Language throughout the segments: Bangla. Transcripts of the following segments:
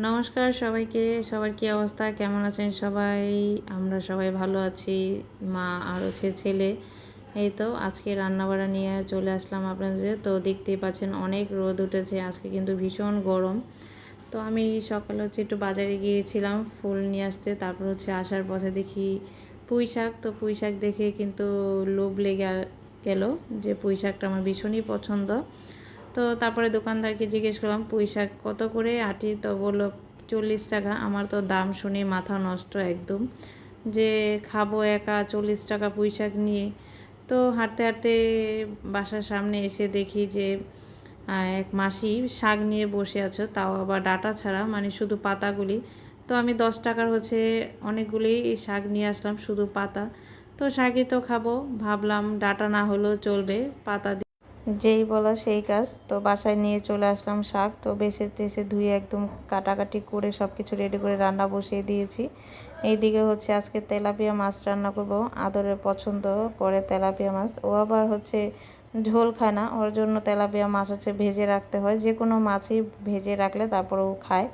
নমস্কার সবাইকে। সবার কি অবস্থা, কেমন আছেন সবাই? আমরা সবাই ভালো আছি। মা আর হচ্ছে ছেলে। এই তো আজকে রান্নাবাড়া নিয়ে চলে আসলাম আপনাদের। তো দেখতেই পাচ্ছেন অনেক রোদ উঠেছে, আজকে কিন্তু ভীষণ গরম। তো আমি সকালে হচ্ছে একটু বাজারে গিয়েছিলাম ফুল নিয়ে আসতে। তারপর হচ্ছে আসার পথে দেখি পুঁই শাক। তো পুঁই শাক দেখে কিন্তু লোভ লেগে গেল যে পুঁই শাকটা আমার ভীষণই পছন্দ। তো তারপরে দোকানদারকে জিজ্ঞেস করলাম পুঁই শাক কত করে আটি। তো বললো 40 টাকা। আমার তো দাম শুনে মাথা নষ্ট একদম, যে খাবো একা 40 টাকা পুঁই শাক নিয়ে। তো হাঁটতে হাঁটতে বাসার সামনে এসে দেখি যে এক মাসি শাক নিয়ে বসে আছো, তাও আবার ডাঁটা ছাড়া, মানে শুধু পাতাগুলি। তো আমি 10 টাকার হচ্ছে অনেকগুলি শাক নিয়ে আসলাম, শুধু পাতা। তো শাকই তো খাবো, ভাবলাম ডাঁটা না হলেও চলবে, পাতা যেই বলা সেই কাজ। তো বাসায় নিয়ে চলে আসলাম শাক। তো বেছে টেছে ধুয়ে একদম কাটাকাটি করে সব কিছু রেডি করে রান্না বসিয়ে দিয়েছি। এইদিকে হচ্ছে আজকে তেলাপিয়া মাছ রান্না করব। আদরের পছন্দ করে তেলাপিয়া মাছ, ও আবার হচ্ছে ঝোল খায় না, ওর জন্য তেলাপিয়া মাছ হচ্ছে ভেজে রাখতে হয়। যে কোনো মাছই ভেজে রাখলে তারপর ও খায়।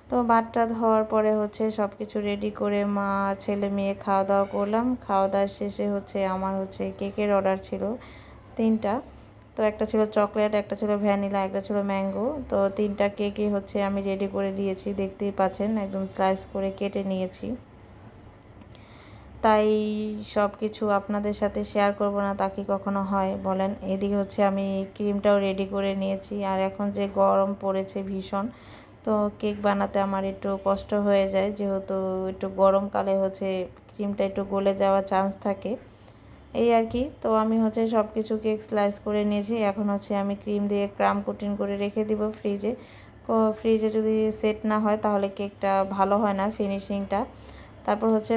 তো ভাত টাত হওয়ার পরে হচ্ছে সব কিছু রেডি করে মা ছেলে মেয়ে খাওয়া দাওয়া করলাম। খাওয়া দাওয়া শেষে হচ্ছে আমার হচ্ছে কেকের অর্ডার ছিল 3টা। তো একটা ছিল চকলেট, একটা ছিল ভ্যানিলা, একটা ছিল ম্যাঙ্গো। তো 3টা কেকই হচ্ছে আমি রেডি করে দিয়েছি, দেখতেই পাচ্ছেন একদম স্লাইস করে কেটে নিয়েছি। তাই সব কিছু আপনাদের সাথে শেয়ার করব না, তা কি কখনো হয় বলেন। এদিকে হচ্ছে আমি ক্রিমটাও রেডি করে নিয়েছি। আর এখন যে গরম পড়েছে ভীষণ, তো কেক বানাতে আমার একটু কষ্ট হয়ে যায়, যেহেতু একটু গরমকালে হচ্ছে ক্রিমটা একটু গলে যাওয়ার চান্স থাকে, এই আর কি। তো আমি হচ্ছে সব কিছু কেক স্লাইস করে নিয়েছি। এখন হচ্ছে আমি ক্রিম দিয়ে ক্রাম কোটিং করে রেখে দিব ফ্রিজে। ফ্রিজে যদি সেট না হয় তাহলে কেকটা ভালো হয় না ফিনিশিংটা। তারপর হচ্ছে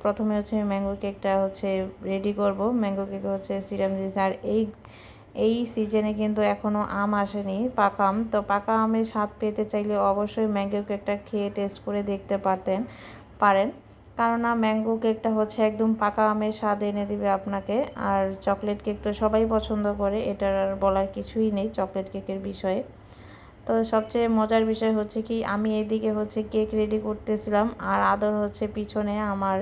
প্রথমে হচ্ছে ম্যাঙ্গো কেকটা হচ্ছে রেডি করব। ম্যাঙ্গো কেকে হচ্ছে সিরাম দিয়েছি। আর এই সিজনে কিন্তু এখনও আম আসেনি, পাকা আম। তো পাকা আমের স্বাদ পেতে চাইলে অবশ্যই ম্যাঙ্গো কেকটা খেয়ে টেস্ট করে দেখতে পারেন। কেননা ম্যাঙ্গো কেকটা হচ্ছে একদম পাকা আমের স্বাদ এনে দিবে আপনাকে। আর চকলেট কেক তো সবাই পছন্দ করে, এটার আর বলার কিছুই নেই চকলেট কেকের বিষয়ে। তো সবচেয়ে মজার বিষয় হচ্ছে কি, আমি এদিকে হচ্ছে কেক রেডি করতেছিলাম আর আদর হচ্ছে পিছনে আমার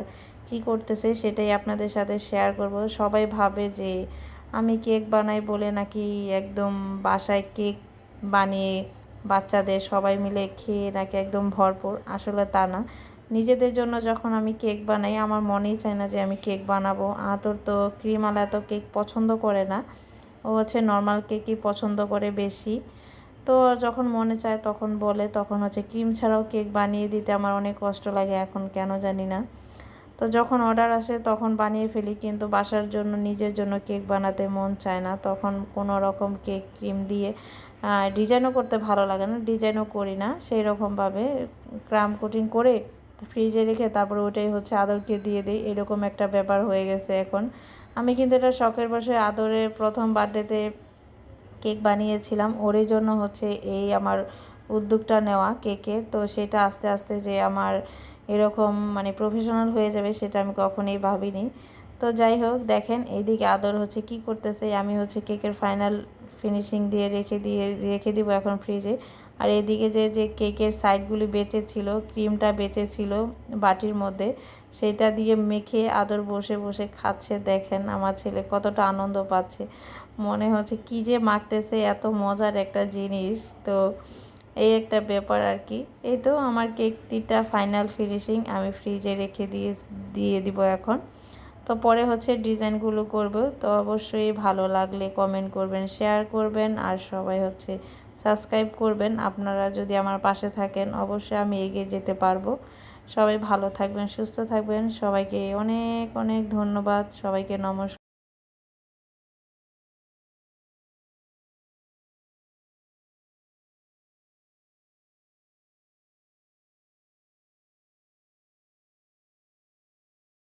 কি করতেছে সেটাই আপনাদের সাথে শেয়ার করব। সবাই ভাবে যে আমি কেক বানাই বলে নাকি একদম বাসায় কেক বানিয়ে বাচ্চাদের সবাই মিলে খেয়ে নাকি একদম ভরপুর। আসলে তা না। নিজেদের জন্য যখন আমি কেক বানাই আমার মনেই চায় না যে আমি কেক বানাবো। আদর তো ক্রিমওয়ালা এত কেক পছন্দ করে না, ও হচ্ছে নর্মাল কেকই পছন্দ করে বেশি। তো যখন মনে চায় তখন বলে, তখন হচ্ছে ক্রিম ছাড়াও কেক বানিয়ে দিতে আমার অনেক কষ্ট লাগে এখন, কেন জানি না। তো যখন অর্ডার আসে তখন বানিয়ে ফেলি, কিন্তু বাসার জন্য নিজের জন্য কেক বানাতে মন চায় না। তখন কোনো রকম কেক ক্রিম দিয়ে ডিজাইনও করতে ভালো লাগে না, ডিজাইনও করি না সেই রকমভাবে। ক্রাম কোটিং করে ফ্রিজে রেখে তারপরে ওটাই হচ্ছে আদরকে দিয়ে দিই, এরকম একটা ব্যাপার হয়ে গেছে এখন। আমি কিন্তু এটা শখের বশে আদরের প্রথম বার্থডেতে কেক বানিয়েছিলাম, ওরই জন্য হচ্ছে এই আমার উদ্যোগটা নেওয়া কেকের। তো সেটা আস্তে আস্তে যে আমার এরকম মানে প্রফেশনাল হয়ে যাবে সেটা আমি কখনোই ভাবিনি। তো যাই হোক, দেখেন এইদিকে আদর হচ্ছে কি করতেছে, আমি হচ্ছে কেকের ফাইনাল ফিনিশিং দিয়ে রেখে দিব এখন ফ্রিজে। আর এদিকে যে কেকের সাইডগুলি বেঁচে ছিল, ক্রিমটা বেঁচে ছিল বাটির মধ্যে, সেটা দিয়ে মেখে আদর বসে বসে খাচ্ছে। দেখেন আমার ছেলে কতটা আনন্দ পাচ্ছে, মনে হচ্ছে কি যে মাখতেছে, এত মজার একটা জিনিস। তো এই একটা ব্যাপার আর কি। এই তো আমার কেকটিটা ফাইনাল ফিনিশিং আমি ফ্রিজে রেখে দিয়ে দিব এখন। তো পরে হচ্ছে ডিজাইনগুলো করব। তো অবশ্যই ভালো লাগলে কমেন্ট করবেন, শেয়ার করবেন, আর সবাই হচ্ছে সাবস্ক্রাইব করবেন। আপনারা যদি আমার পাশে থাকেন অবশ্যই আমি এগিয়ে যেতে পারবো। সবাই ভালো থাকবেন, সুস্থ থাকবেন। সবাইকে অনেক অনেক ধন্যবাদ, সবাইকে নমস্কার।